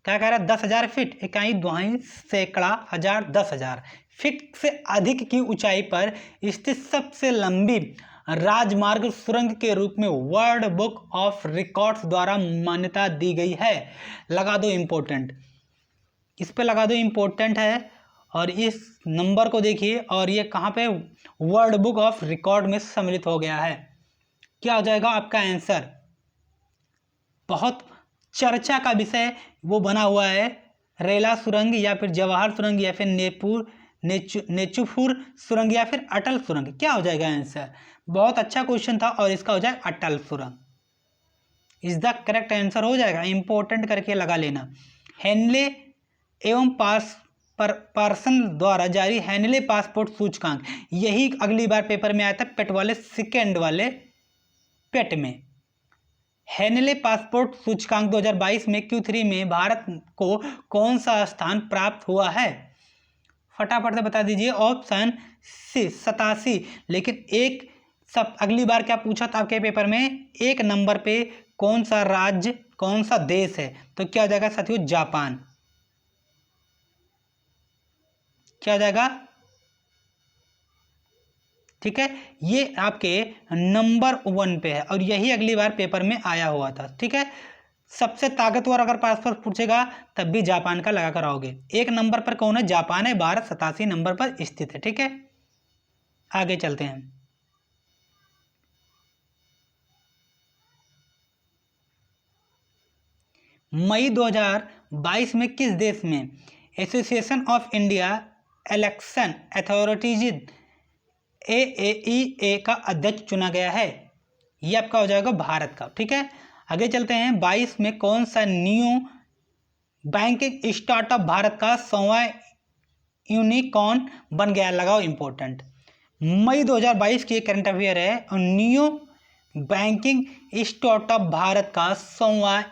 क्या कह रहा है? 10,000 फीट, इकाई, दुहाई, सैकड़ा, हजार, 10,000 फीट से अधिक की ऊंचाई पर स्थित सबसे लंबी राजमार्ग सुरंग के रूप में वर्ल्ड बुक ऑफ रिकॉर्ड्स द्वारा मान्यता दी गई है? लगा दो इंपॉर्टेंट, इस पे लगा दो इंपॉर्टेंट है। और इस नंबर को देखिए, और ये कहाँ पे? वर्ल्ड बुक ऑफ रिकॉर्ड में सम्मिलित हो गया है। क्या हो जाएगा आपका आंसर? बहुत चर्चा का विषय वो बना हुआ है, रेला सुरंग या फिर जवाहर सुरंग या फिर नेचुफुर सुरंग या फिर अटल सुरंग। क्या हो जाएगा आंसर? बहुत अच्छा क्वेश्चन था, और इसका हो जाएगा अटल सुरंग इज द करेक्ट आंसर हो जाएगा। इंपॉर्टेंट करके लगा लेना। हेनले एवं पार्सन द्वारा जारी हेनले पासपोर्ट सूचकांक, यही अगली बार पेपर में आया था, पेट वाले एक्सपेक्ट में। हेनले पासपोर्ट सूचकांक 2022 में Q3 में भारत को कौन सा स्थान प्राप्त हुआ है? फटाफट से बता दीजिए। Option C 87। लेकिन एक सब अगली बार क्या पूछा था आपके पेपर में, एक नंबर पे कौन सा राज्य कौन सा देश है, तो क्या हो जाएगा साथियों? जापान। क्या हो जाएगा? ठीक है, ये आपके नंबर 1 पे है और यही अगली बार पेपर में आया हुआ था। ठीक है, सबसे ताकतवर अगर पासपोर्ट पूछेगा तब भी जापान का लगा कर आओगे। एक नंबर पर कौन है? जापान है। भारत 87 नंबर पर स्थित है। ठीक है, आगे चलते हैं। मई 2022 में किस देश में association of India election authorities AAEA का अध्यक्ष चुना गया है? ये आपका हो जाएगा भारत का। ठीक है, आगे चलते हैं। 22 में कौन सा न्यू बैंकिंग स्टार्टअप भारत का 100वां यूनिकॉर्न बन गया? लगाओ इंपॉर्टेंट। मई 2022 की करंट अफेयर है और न्यू बैंकिंग स्टार्टअप भारत का 100वां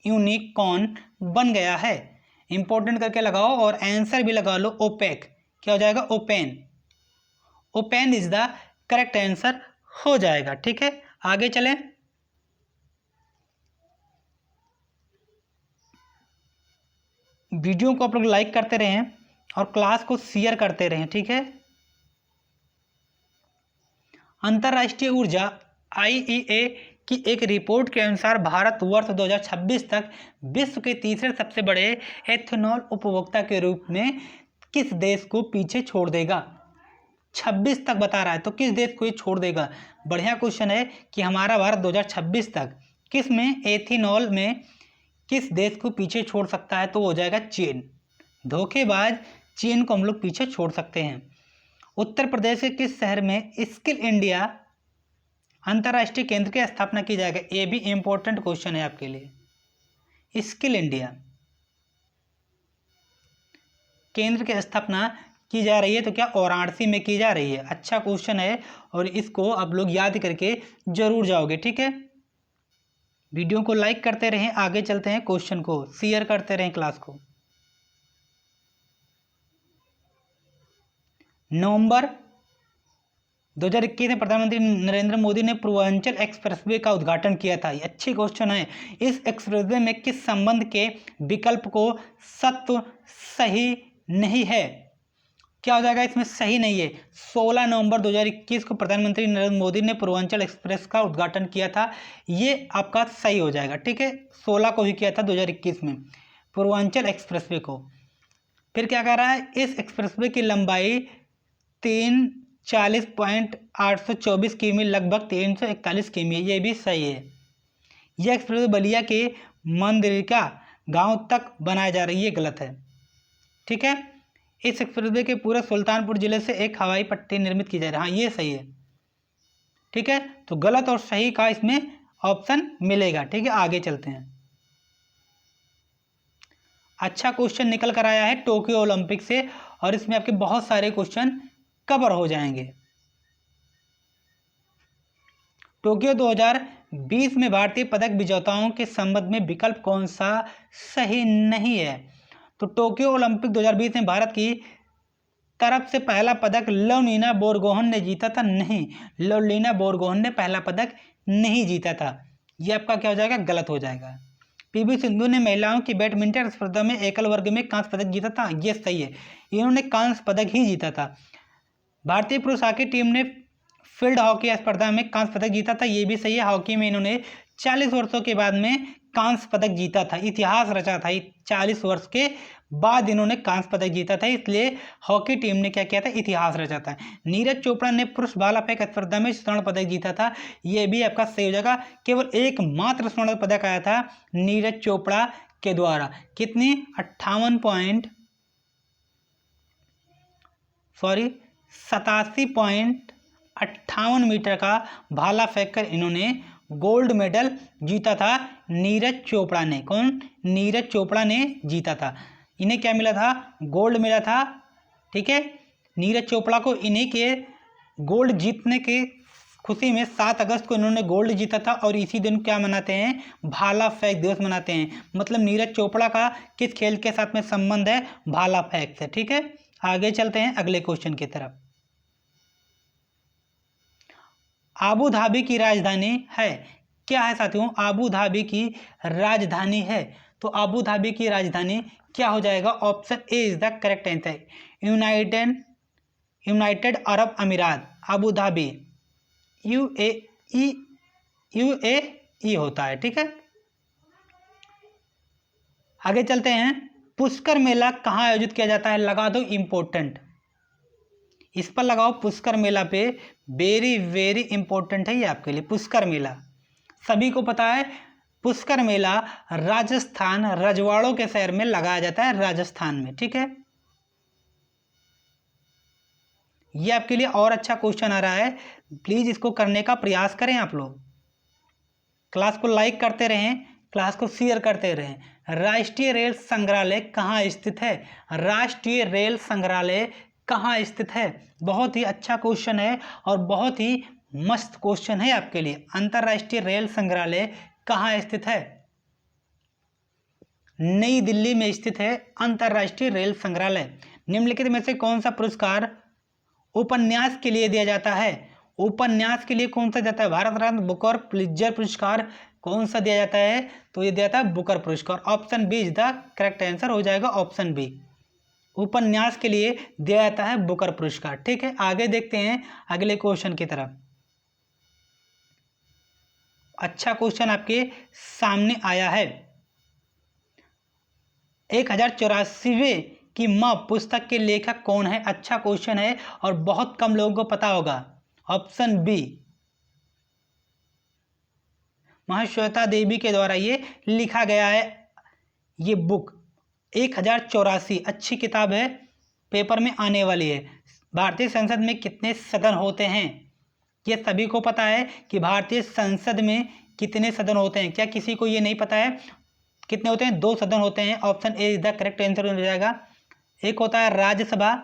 यूनिकॉर्न बन गया है। इंपॉर्टेंट करके लगाओ और आंसर भी लगा लो ओपेक। क्या हो जाएगा? Open. Open is the correct answer हो जाएगा। ठीक है, आगे चलें। वीडियो को आप लोग लाइक करते रहें और क्लास को शेयर करते रहें। ठीक है, अंतर्राष्ट्रीय ऊर्जा IEA की एक रिपोर्ट के अनुसार भारत वर्ष 2026 तक विश्व के तीसरे सबसे बड़े एथेनॉल उपभोक्ता के रूप में किस देश को पीछे छोड़ देगा? 26 तक बता रहा है, तो किस देश को ये छोड़ देगा? बढ़िया क्वेश्चन है कि हमारा भारत 2026 तक किस में एथेनॉल में किस देश को पीछे छोड़ सकता है? तो हो जाएगा चीन। धोखेबाज चीन को हम लोग पीछे छोड़ सकते हैं। उत्तर प्रदेश के किस शहर में स्किल इंडिया अंतर्राष्ट्रीय केंद्र की स्थापना की जाएगी? ये भी इंपॉर्टेंट क्वेश्चन है आपके लिए। स्किल इंडिया केंद्र की स्थापना की जा रही है तो क्या वाराणसी में की जा रही है? अच्छा क्वेश्चन है और इसको आप लोग याद करके जरूर जाओगे। ठीक है, वीडियो को लाइक करते रहें। आगे चलते हैं, क्वेश्चन को शेयर करते रहें क्लास को। नवंबर 2021 में प्रधानमंत्री नरेंद्र मोदी ने पूर्वांचल एक्सप्रेसवे का उद्घाटन किया था। ये अच्छी क्वेश्चन है। इस एक्सप्रेसवे में किस संबंध के विकल्प को सत्व सही नहीं है? क्या हो जाएगा इसमें? सही नहीं है। 16 नवंबर 2021 को प्रधानमंत्री नरेंद्र मोदी ने पूर्वांचल एक्सप्रेस का उद्घाटन किया था। ये आपका सही हो जाएगा। ठीक है, 16 को ही किया था 2021 में पूर्वांचल एक्सप्रेसवे को। फिर क्या कह रहा है? इस एक्सप्रेसवे की लंबाई 340.824 किमी लगभग 341 किमी। ये भी सही है। यह एक्सप्रेसवे बलिया के मंदरिका गांव तक बनाया जा रही है। गलत है। ठीक है, इस एक्सप्रेसवे के पूरे सुल्तानपुर जिले से एक हवाई पट्टी निर्मित की जा रही है। हाँ, ये सही है। ठीक है, तो गलत और सही का इसमें ऑप्शन मिलेगा। ठीक है, आगे चलते हैं। अच्छा क्वेश्चन निकल कर आया है टोक्यो ओलंपिक से और इसमें आपके बहुत सारे क्वेश्चन कवर हो जाएंगे। टोक्यो 2020 में भारतीय पदक विजेताओं के संबंध में विकल्प कौन सा सही नहीं है? तो टोक्यो ओलंपिक 2020 में भारत की तरफ से पहला पदक लवलीना बोरगोहन ने जीता था। नहीं, लवलीना बोरगोहन ने पहला पदक नहीं जीता था। यह आपका क्या हो जाएगा? गलत हो जाएगा। पीवी सिंधु ने महिलाओं की बैडमिंटन स्पर्धा में एकल वर्ग में कांस्य पदक जीता था। यह सही है, इन्होंने कांस्य पदक ही जीता था। भारतीय पुरुष हॉकी टीम ने फील्ड हॉकी स्पर्धा में कांस्य पदक जीता था। ये भी सही है। हॉकी में इन्होंने 40 वर्षों के बाद में कांस्य पदक जीता था। इतिहास रचा था। 40 वर्ष के बाद इन्होंने कांस्य पदक जीता था, इसलिए हॉकी टीम ने क्या किया था? इतिहास रचा था। नीरज चोपड़ा ने पुरुष भाला फेंक स्पर्धा में स्वर्ण पदक जीता था। यह भी आपका सही हो जाएगा। केवल एक मात्र स्वर्ण पदक आया था नीरज चोपड़ा के द्वारा। कितनी? 87.58 मीटर का भाला फेंककर इन्होंने गोल्ड मेडल जीता था। नीरज चोपड़ा ने। कौन? नीरज चोपड़ा ने जीता था। इन्हें क्या मिला था? गोल्ड मिला था। ठीक है, नीरज चोपड़ा को इन्हीं के गोल्ड जीतने के खुशी में 7 अगस्त को इन्होंने गोल्ड जीता था और इसी दिन क्या मनाते हैं, भाला फेंक दिवस मनाते हैं। मतलब नीरज चोपड़ा का किस खेल के साथ में संबंध है, भाला फेंक से। ठीक है, आगे चलते हैं अगले क्वेश्चन की तरफ। आबू धाबी की राजधानी है, क्या है साथियों, आबू धाबी की राजधानी है। तो आबू धाबी की राजधानी क्या हो जाएगा, option A is the correct answer, United Arab अमीरात, आबू धाबी, यूएई होता है। ठीक है, आगे चलते हैं। पुष्कर मेला कहाँ आयोजित किया जाता है, लगा दो इंपॉर्टेंट, इस पर लगाओ पुष्कर मेला पे, वेरी वेरी इंपॉर्टेंट है ये आपके लिए। पुष्कर मेला सभी को पता है, पुष्कर मेला राजस्थान रजवाड़ों के शहर में लगाया जाता है, राजस्थान में। ठीक है, ये आपके लिए और अच्छा क्वेश्चन आ रहा है, प्लीज इसको करने का प्रयास करें आप लोग। क्लास को लाइक करते रहें, क्लास को शेयर करते रहें। राष्ट्रीय रेल संग्रहालय कहाँ स्थित है, राष्ट्रीय रेल संग्रहालय कहाँ स्थित है, बहुत ही अच्छा क्वेश्चन है और बहुत ही मस्त क्वेश्चन है आपके लिए। अंतरराष्ट्रीय रेल संग्रहालय कहाँ स्थित है, नई दिल्ली में स्थित है अंतरराष्ट्रीय रेल संग्रहालय। निम्नलिखित में से कौन सा पुरस्कार उपन्यास के लिए दिया जाता है, उपन्यास के लिए कौन सा जाता है, भारत रत्न, बुकर, प्लित्जर पुरस्कार, कौन सा दिया जाता है, तो ये दिया जाता है बुकर पुरस्कार। Option B is the correct answer हो जाएगा, ऑप्शन बी, उपन्यास के लिए दिया जाता है बुकर पुरस्कार। ठीक है, आगे देखते हैं अगले क्वेश्चन की तरफ। अच्छा क्वेश्चन आपके सामने आया है, 1084वें की माँ पुस्तक के लेखक कौन है, अच्छा क्वेश्चन है और बहुत कम लोगों को पता होगा। ऑप्शन बी, महाश्वेता देवी के द्वारा ये लिखा गया है, ये बुक 1084 अच्छी किताब है, पेपर में आने वाली है। भारतीय संसद में कितने सदन होते हैं, ये सभी को पता है कि भारतीय संसद में कितने सदन होते हैं, क्या किसी को ये नहीं पता है, कितने होते हैं, 2 सदन होते हैं, option A is the correct answer हो जाएगा। एक होता है राज्यसभा,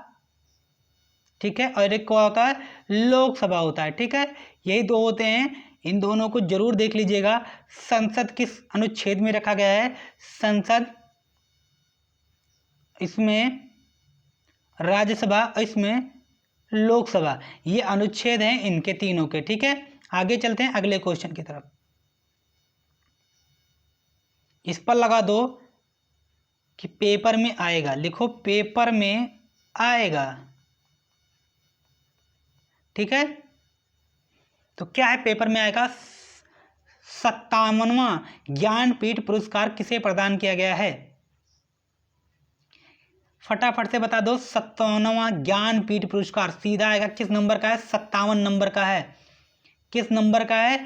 ठीक है, और एक को होता है लोकसभा होता है। ठीक है, यही 2 होते हैं, इन दोनों को जरूर देख लीजिएगा। संसद किस अनुच्छेद में रखा गया है, संसद, इसमें राज्यसभा, इसमें लोकसभा, ये अनुच्छेद हैं इनके तीनों के। ठीक है, आगे चलते हैं अगले क्वेश्चन की तरफ। इस पर लगा दो कि पेपर में आएगा, लिखो पेपर में आएगा। ठीक है, तो क्या है पेपर में आएगा, 57वां ज्ञानपीठ पुरस्कार किसे प्रदान किया गया है, फटाफट से बता दो। 57वां ज्ञानपीठ पुरस्कार सीधा आएगा, किस नंबर का है, 57 नंबर का है, किस नंबर का है,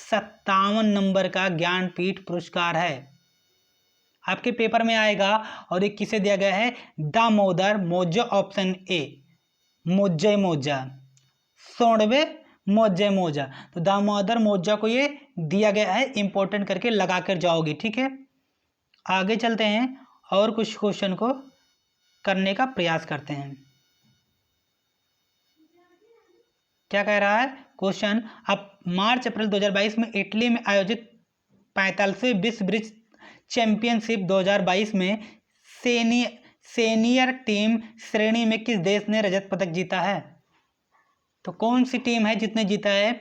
57 नंबर का ज्ञानपीठ पुरस्कार है, आपके पेपर में आएगा। और ये किसे दिया गया है, दामोदर मौर्य, ऑप्शन ए, मौर्य मौर्य, 16वें मौर्य मौर्य, तो दामोदर मौर्य को ये दिया गया है, इंपॉर्टेंट करके लगा कर जाओगे। ठीक है, आगे चलते हैं और कुछ क्वेश्चन को करने का प्रयास करते हैं। क्या कह रहा है क्वेश्चन, अब मार्च अप्रैल 2022 में इटली में आयोजित 45वें विश्व ब्रिज चैंपियनशिप 2022 में सीनियर टीम श्रेणी में किस देश ने रजत पदक जीता है, तो कौन सी टीम है जिसने जीता है,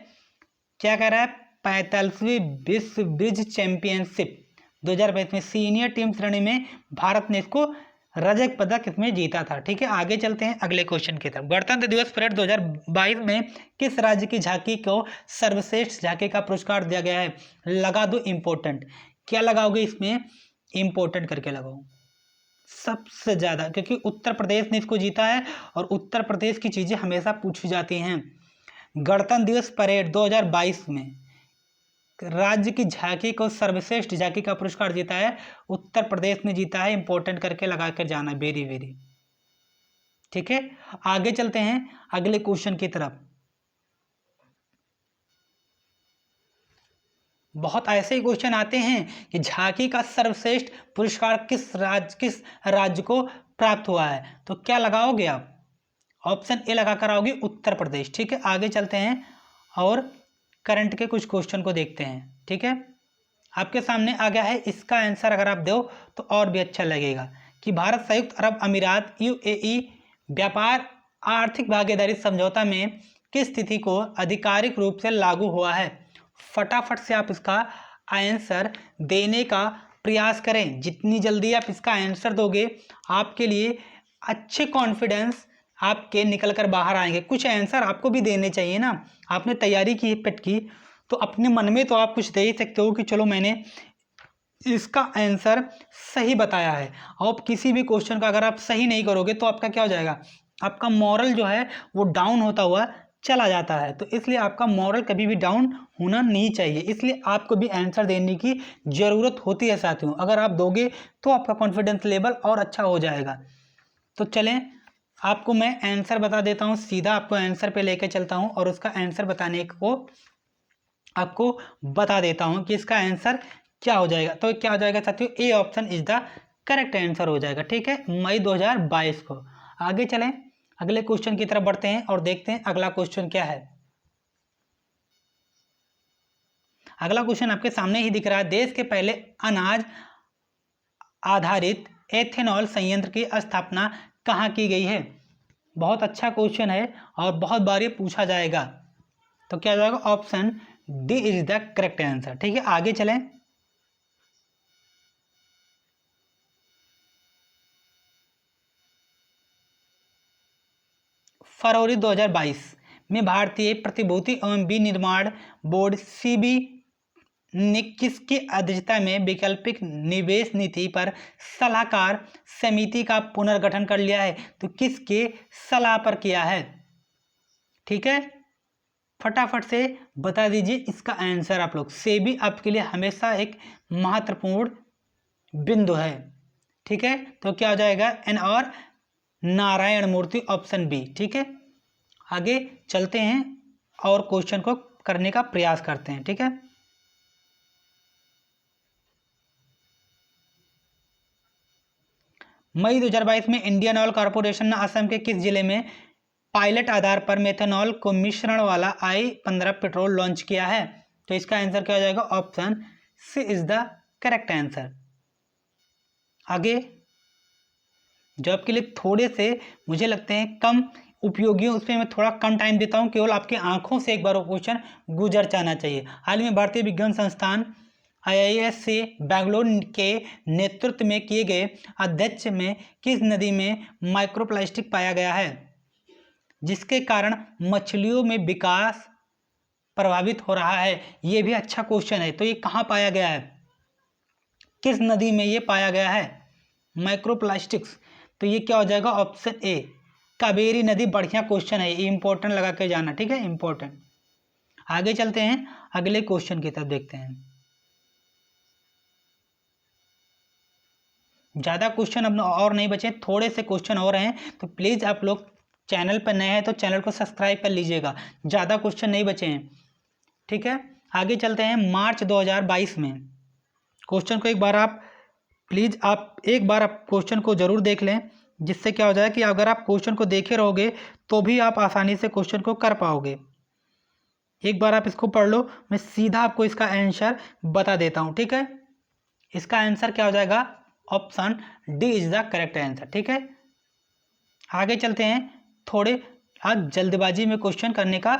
क्या कह रहा है, 45वीं विश्व ब्रिज चैंपियनशिप 2022 में सीनियर टीम श्रेणी में भारत ने इसको रजत पदक इसमें जीता था। ठीक है, आगे चलते हैं अगले क्वेश्चन की तरफ। गणतंत्र दिवस परेड 2022 में किस राज्य की झांकी को सर्वश्रेष्ठ झांकी का पुरस्कार दिया गया है, लगा दो इंपॉर्टेंट, क्या लगाओगे इसमें, इंपॉर्टेंट करके लगाओ सबसे ज़्यादा, क्योंकि उत्तर प्रदेश ने इसको जीता है और उत्तर प्रदेश की चीज़ें हमेशा पूछी जाती हैं। गणतंत्र दिवस परेड 2022 में राज्य की झांकी को सर्वश्रेष्ठ झांकी का पुरस्कार जीता है, उत्तर प्रदेश ने जीता है, इंपॉर्टेंट करके लगा कर जाना, वेरी वेरी। ठीक है, आगे चलते हैं अगले क्वेश्चन की तरफ। बहुत ऐसे ही क्वेश्चन आते हैं कि झांकी का सर्वश्रेष्ठ पुरस्कार किस राज्य को प्राप्त हुआ है, तो क्या लगाओगे आप, ऑप्शन ए लगा कर आओगे उत्तर प्रदेश। ठीक है, आगे चलते हैं और करंट के कुछ क्वेश्चन को देखते हैं। ठीक है, आपके सामने आ गया है, इसका आंसर अगर आप दो तो और भी अच्छा लगेगा कि भारत संयुक्त अरब अमीरात यूएई व्यापार आर्थिक भागीदारी समझौता में किस तिथि को आधिकारिक रूप से लागू हुआ है। फटाफट से आप इसका आंसर देने का प्रयास करें। जितनी जल्दी आप इसका आंसर दोगे आपके लिए अच्छे कॉन्फिडेंस आपके निकल कर बाहर आएंगे। कुछ आंसर आपको भी देने चाहिए ना, आपने तैयारी की पेट की तो अपने मन में तो आप कुछ दे ही सकते हो कि चलो मैंने इसका आंसर सही बताया है। और किसी भी क्वेश्चन का अगर आप सही नहीं करोगे तो आपका क्या हो जाएगा, आपका मॉरल जो है वो डाउन होता हुआ चला जाता है। तो इसलिए आपका मॉरल कभी भी डाउन होना नहीं चाहिए, इसलिए आपको भी आंसर देने की ज़रूरत होती है साथियों। अगर आप दोगे तो आपका कॉन्फिडेंस लेवल और अच्छा हो जाएगा। तो चलें आपको मैं आंसर बता देता हूँ, सीधा आपको आंसर पे लेके चलता हूँ और उसका आंसर बताने को आपको बता देता हूँ कि इसका आंसर क्या हो जाएगा। तो क्या हो जाएगा साथियों, A option is the correct answer हो जाएगा। ठीक है, मई 2022 को। आगे चलें, अगले क्वेश्चन की तरफ बढ़ते हैं और देखते हैं अगला क्वेश्चन क्या है। अगला क्वेश्चन आपके सामने ही दिख रहा है, देश के पहले अनाज आधारित एथेनॉल संयंत्र की स्थापना कहाँ की गई है। बहुत अच्छा क्वेश्चन है और बहुत बार ये पूछा जाएगा। तो क्या हो जाएगा, option D is the correct answer. ठीक है, आगे चलें। फरवरी 2022 में भारतीय प्रतिभूति एवं विनिर्माण बोर्ड सीबी ने किसकी अध्यक्षता में वैकल्पिक निवेश नीति पर सलाहकार समिति का पुनर्गठन कर लिया है। तो किसके सलाह पर किया है। ठीक है, फटाफट से बता दीजिए इसका आंसर आप लोग। सेबी आपके लिए हमेशा एक महत्वपूर्ण बिंदु है। ठीक है, तो क्या हो जाएगा, एन और नारायण मूर्ति, ऑप्शन बी। ठीक है, आगे चलते हैं और क्वेश्चन को करने का प्रयास करते हैं। ठीक है, मई 2022 में इंडियन ऑयल कॉरपोरेशन ने असम के किस जिले में पायलट आधार पर मेथनॉल को मिश्रण वाला I-15 पेट्रोल लॉन्च किया है। तो इसका आंसर क्या हो जाएगा, option C is the correct answer. आगे जो आपके लिए थोड़े से मुझे लगते हैं कम उपयोगी, उस पर मैं थोड़ा कम टाइम देता हूं, केवल आपकी आंखों से एक बार वो क्वेश्चन गुजर जाना चाहिए। हाल में भारतीय विज्ञान संस्थान IIS से बेंगलोर के नेतृत्व में किए गए अध्ययन में किस नदी में माइक्रोप्लास्टिक पाया गया है, जिसके कारण मछलियों में विकास प्रभावित हो रहा है। ये भी अच्छा क्वेश्चन है। तो ये कहाँ पाया गया है, किस नदी में ये पाया गया है माइक्रोप्लास्टिक्स। तो ये क्या हो जाएगा, ऑप्शन ए कावेरी नदी। बढ़िया क्वेश्चन है, ये इंपॉर्टेंट लगा के जाना। ठीक है, इंपॉर्टेंट। आगे चलते हैं, अगले क्वेश्चन की तरफ देखते हैं। ज़्यादा क्वेश्चन अब और नहीं बचे, थोड़े से क्वेश्चन और हैं। तो प्लीज़ आप लोग चैनल पर नए हैं तो चैनल को सब्सक्राइब कर लीजिएगा, ज़्यादा क्वेश्चन नहीं बचे हैं। ठीक है, आगे चलते हैं। मार्च 2022 में क्वेश्चन को एक बार आप प्लीज़ आप एक बार आप क्वेश्चन को ज़रूर देख लें, जिससे क्या हो जाए कि अगर आप क्वेश्चन को देखे रहोगे तो भी आप आसानी से क्वेश्चन को कर पाओगे। एक बार आप इसको पढ़ लो, मैं सीधा आपको इसका आंसर बता देता हूँ। ठीक है, इसका आंसर क्या हो जाएगा, option D is the correct answer. ठीक है, आगे चलते हैं। थोड़े आज जल्दबाजी में क्वेश्चन करने का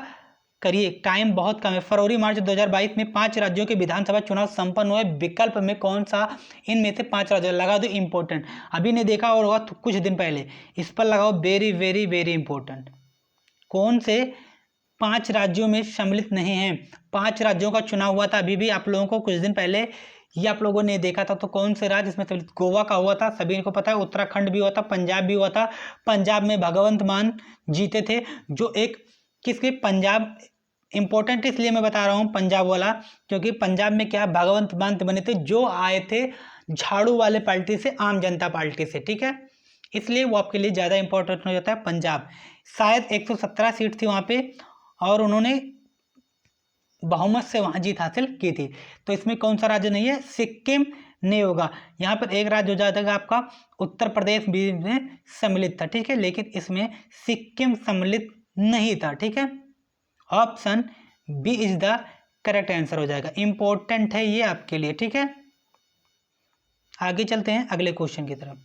करिए, टाइम बहुत कम है। फरवरी मार्च 2022 में 5 राज्यों के विधानसभा चुनाव संपन्न हुए, विकल्प में कौन सा इनमें से 5 राज्य लगा दो, इंपॉर्टेंट। अभी नहीं देखा और होगा तो कुछ दिन पहले, इस पर लगाओ, वेरी वेरी वेरी इंपॉर्टेंट। कौन से 5 राज्यों में सम्मिलित नहीं हैं। 5 राज्यों का चुनाव हुआ था अभी भी आप लोगों को कुछ दिन पहले, ये आप लोगों ने देखा था। तो कौन से राज्य इसमें सम्मिलित, गोवा का हुआ था, सभी को पता है। उत्तराखंड भी हुआ था, पंजाब भी हुआ था। पंजाब में भगवंत मान जीते थे, जो एक किसके, पंजाब इंपॉर्टेंट इसलिए मैं बता रहा हूँ पंजाब वाला, क्योंकि पंजाब में क्या भगवंत मान बने थे, जो आए थे झाड़ू वाले पार्टी से, आम जनता पार्टी से। ठीक है, इसलिए वो आपके लिए ज़्यादा इंपॉर्टेंट हो जाता है। पंजाब शायद 117 सीट थी वहाँ पे और उन्होंने बहुमत से वहाँ जीत हासिल की थी। तो इसमें कौन सा राज्य नहीं है, सिक्किम नहीं होगा। यहाँ पर एक राज्य हो जाएगा आपका उत्तर प्रदेश भी में सम्मिलित था। ठीक है, लेकिन इसमें सिक्किम सम्मिलित नहीं था। ठीक है, option B is the correct answer हो जाएगा। इंपॉर्टेंट है ये आपके लिए, ठीक है। आगे चलते हैं अगले क्वेश्चन की तरफ।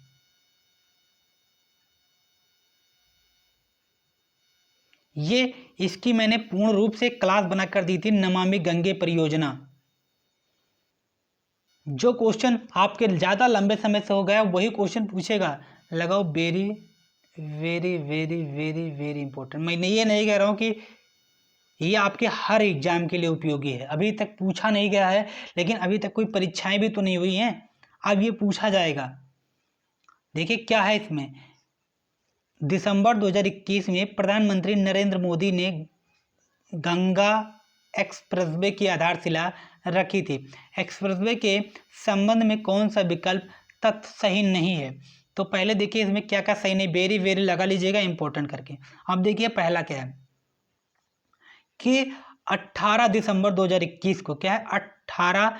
ये इसकी मैंने पूर्ण रूप से क्लास बनाकर दी थी, नमामि गंगे परियोजना। जो क्वेश्चन आपके ज़्यादा लंबे समय से हो गया वही क्वेश्चन पूछेगा, लगाओ very very very very very important. मैं ये नहीं कह रहा हूँ कि ये आपके हर एग्जाम के लिए उपयोगी है, अभी तक पूछा नहीं गया है, लेकिन अभी तक कोई परीक्षाएं भी तो नहीं हुई हैं, अब ये पूछा जाएगा। देखिए क्या है इसमें, दिसंबर 2021 में प्रधानमंत्री नरेंद्र मोदी ने गंगा एक्सप्रेसवे की आधारशिला रखी थी। एक्सप्रेसवे के संबंध में कौन सा विकल्प तथ्य सही नहीं है? तो पहले देखिए इसमें क्या क्या सही नहीं, वेरी वेरी लगा लीजिएगा इंपॉर्टेंट करके। अब देखिए पहला क्या है कि 18 दिसंबर 2021 को, क्या है 18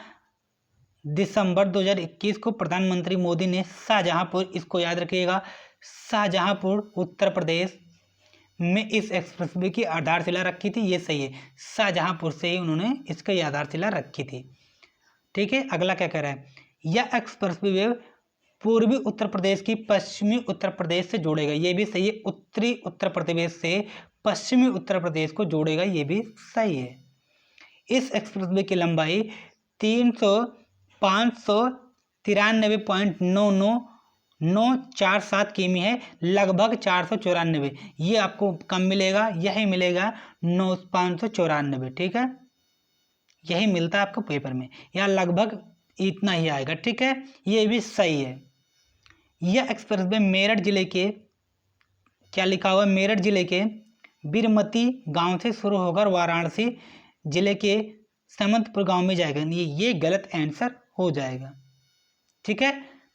दिसंबर 2021 को प्रधानमंत्री मोदी ने शाहजहांपुर, इसको याद रखिएगा, शाहजहांपुर उत्तर प्रदेश में इस एक्सप्रेसवे की आधारशिला रखी थी। ये सही है, शाहजहांपुर से ही उन्होंने इसकी आधारशिला रखी थी, ठीक है। अगला क्या कह रहा है, यह एक्सप्रेसवे पूर्वी उत्तर प्रदेश की पश्चिमी उत्तर प्रदेश से जोड़ेगा। ये भी सही है, उत्तरी उत्तर प्रदेश से पश्चिमी उत्तर प्रदेश को जोड़ेगा, ये भी सही है। इस एक्सप्रेसवे की लंबाई 593.99947 किमी है, लगभग 494। ये आपको कम मिलेगा, यही मिलेगा 594, ठीक है, यही मिलता है आपको पेपर में, या लगभग इतना ही आएगा, ठीक है, ये भी सही है। यह एक्सप्रेसवे मेरठ जिले के, क्या लिखा हुआ है, मेरठ जिले के बीरमती गांव से शुरू होकर वाराणसी जिले के समंतपुर गांव में जाएगा। ये गलत आंसर हो जाएगा, ठीक है।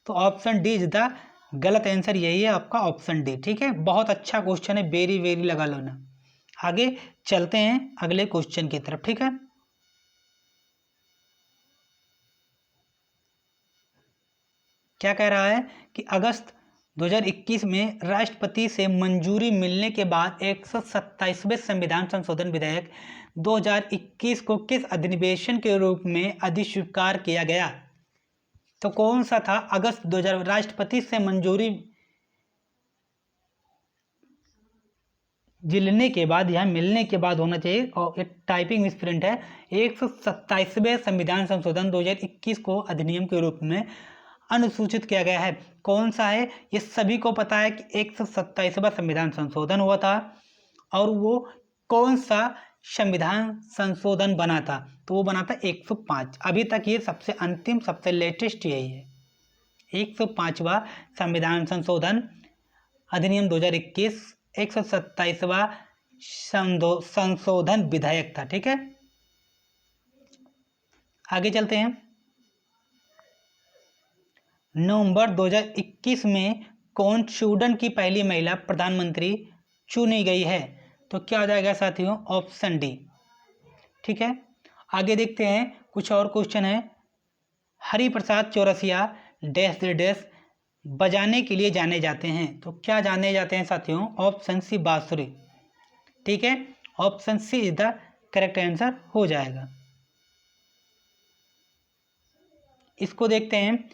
तो ऑप्शन डी इज द गलत आंसर, यही है आपका ऑप्शन डी, ठीक है। बहुत अच्छा क्वेश्चन है, वेरी वेरी लगा लो ना। आगे चलते हैं अगले क्वेश्चन की तरफ, ठीक है। क्या कह रहा है कि अगस्त 2021 में राष्ट्रपति से मंजूरी मिलने के बाद 127वें संविधान संशोधन विधेयक 2021 को किस अधिवेशन के रूप में अधिस्वीकार किया गया? तो कौन सा था? अगस्त 2000, राष्ट्रपति से मंजूरी मिलने के बाद, यहाँ मिलने के बाद होना चाहिए, और एक टाइपिंग मिसप्रिंट है। 127वें संविधान संशोधन 2021 को अधिनियम के रूप में अनुसूचित किया गया है। कौन सा है? ये सभी को पता है कि 127वां संविधान संशोधन हुआ था, और वो कौन सा संविधान संशोधन बना था? तो वो बना था 105। अभी तक ये सबसे अंतिम, सबसे लेटेस्ट यही है, 105वां संविधान संशोधन अधिनियम 2021 127वां संशोधन विधेयक था, ठीक है। आगे चलते हैं। नवंबर 2021 में कौन स्वीडन की पहली महिला प्रधानमंत्री चुनी गई है? तो क्या हो जाएगा साथियों? ऑप्शन डी, ठीक है। आगे देखते हैं, कुछ और क्वेश्चन है। हरिप्रसाद चौरसिया डैश डैश बजाने के लिए जाने जाते हैं, तो क्या जाने जाते हैं साथियों? ऑप्शन सी, बांसुरी, ठीक है। Option C is the correct answer हो जाएगा। इसको देखते हैं।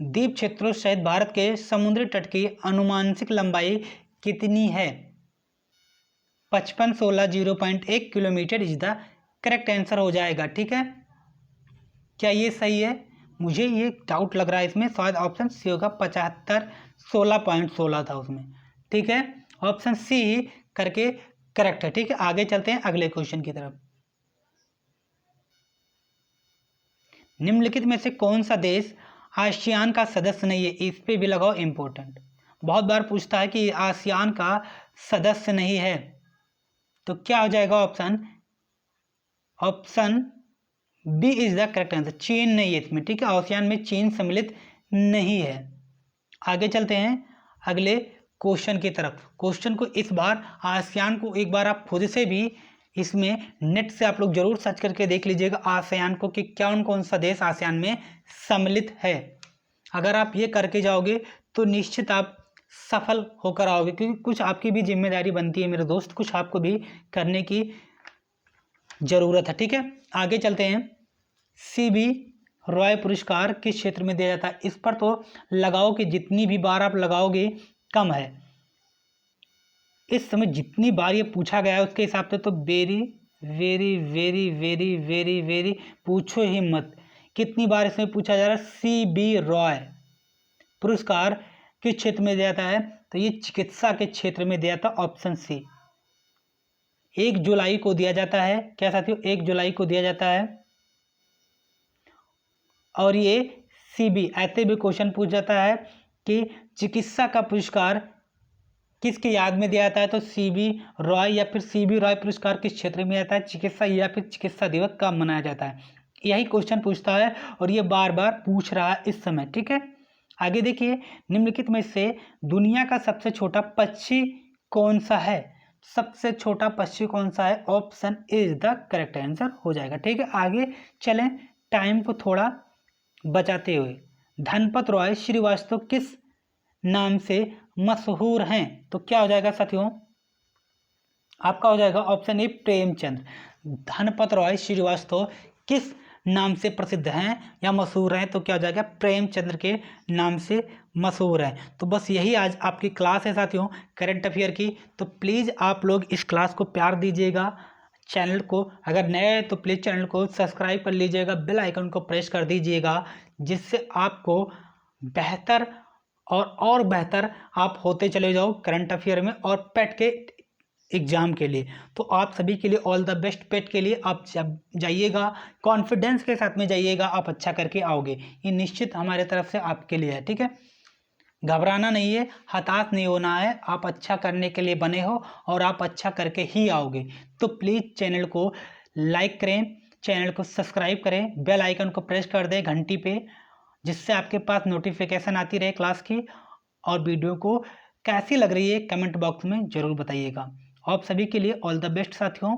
द्वीप क्षेत्रों सहित भारत के समुद्री तट की अनुमानिक लंबाई कितनी है? 5516 kilometre is the correct answer हो जाएगा, ठीक है। क्या ये सही है? मुझे ये डाउट लग रहा है इसमें, शायद ऑप्शन सी होगा, 7516.16 था उसमें, ठीक है। ऑप्शन सी करके करेक्ट है, ठीक है। आगे चलते हैं अगले क्वेश्चन की तरफ। निम्नलिखित में से कौन सा देश आसियान का सदस्य नहीं है? इस पे भी लगाओ इंपॉर्टेंट, बहुत बार पूछता है कि आसियान का सदस्य नहीं है, तो क्या हो जाएगा option? Option B is the correct answer, चीन नहीं है इसमें, ठीक है। आसियान में चीन सम्मिलित नहीं है। आगे चलते हैं अगले क्वेश्चन की तरफ। क्वेश्चन को इस बार आसियान को एक बार आप खुद से भी इसमें नेट से आप लोग जरूर सर्च करके देख लीजिएगा आसियान को, कि कौन कौन सा देश आसियान में सम्मिलित है। अगर आप ये करके जाओगे तो निश्चित आप सफल होकर आओगे, क्योंकि कुछ आपकी भी जिम्मेदारी बनती है मेरे दोस्त, कुछ आपको भी करने की जरूरत है। ठीक है, आगे चलते हैं। CB रॉय पुरस्कार किस क्षेत्र में दिया जाता है? इस पर तो लगाओ कि जितनी भी बार आप लगाओगे कम है। इस समय जितनी बार ये पूछा गया है उसके हिसाब से तो very very very very very very पूछो ही मत, कितनी बार इसमें पूछा जा रहा है। CB रॉय पुरस्कार किस क्षेत्र में दिया जाता है? तो ये चिकित्सा के क्षेत्र में दिया जाता, ऑप्शन सी। 1 जुलाई को दिया जाता है। क्या साथियों? 1 जुलाई को दिया जाता है। और ये CB ऐसे भी क्वेश्चन पूछ जाता है कि चिकित्सा का पुरस्कार किसकी याद में दिया जाता है? तो CB रॉय या फिर CB रॉय पुरस्कार किस क्षेत्र में आता है? चिकित्सा या फिर चिकित्सा दिवस कब मनाया जाता है? यही क्वेश्चन पूछता है और ये बार बार पूछ रहा है इस समय। ठीक है, आगे देखिए, निम्नलिखित में से दुनिया का सबसे छोटा पक्षी कौन सा है? सबसे छोटा पक्षी कौन सा है? Option is the correct answer हो जाएगा। ठीक है, आगे चलें टाइम को थोड़ा बचाते हुए। धनपत रॉय श्रीवास्तव किस नाम से मशहूर हैं? तो क्या हो जाएगा साथियों? आपका हो जाएगा ऑप्शन ए प्रेमचंद। धनपत रॉय श्रीवास्तव किस नाम से प्रसिद्ध हैं या मशहूर हैं? तो क्या हो जाएगा? प्रेमचंद्र के नाम से मशहूर हैं। तो बस यही आज आपकी क्लास है साथियों करंट अफेयर की। तो प्लीज़ आप लोग इस क्लास को प्यार दीजिएगा। चैनल को अगर नए हैं तो प्लीज़ चैनल को सब्सक्राइब कर लीजिएगा, बेल आइकन को प्रेस कर दीजिएगा, जिससे आपको बेहतर और बेहतर आप होते चले जाओ करंट अफेयर में और पेट के एग्ज़ाम के लिए। तो आप सभी के लिए ऑल द बेस्ट। पेट के लिए आप जब जाइएगा कॉन्फिडेंस के साथ में जाइएगा, आप अच्छा करके आओगे, ये निश्चित हमारे तरफ से आपके लिए है। ठीक है, घबराना नहीं है, हताश नहीं होना है, आप अच्छा करने के लिए बने हो और आप अच्छा करके ही आओगे। तो प्लीज़ चैनल को लाइक करें, चैनल को सब्सक्राइब करें, बेल आइकन को प्रेस कर दें घंटी पे, जिससे आपके पास नोटिफिकेशन आती रहे क्लास की। और वीडियो को कैसी लग रही है कमेंट बॉक्स में ज़रूर बताइएगा। आप सभी के लिए ऑल द बेस्ट साथियों।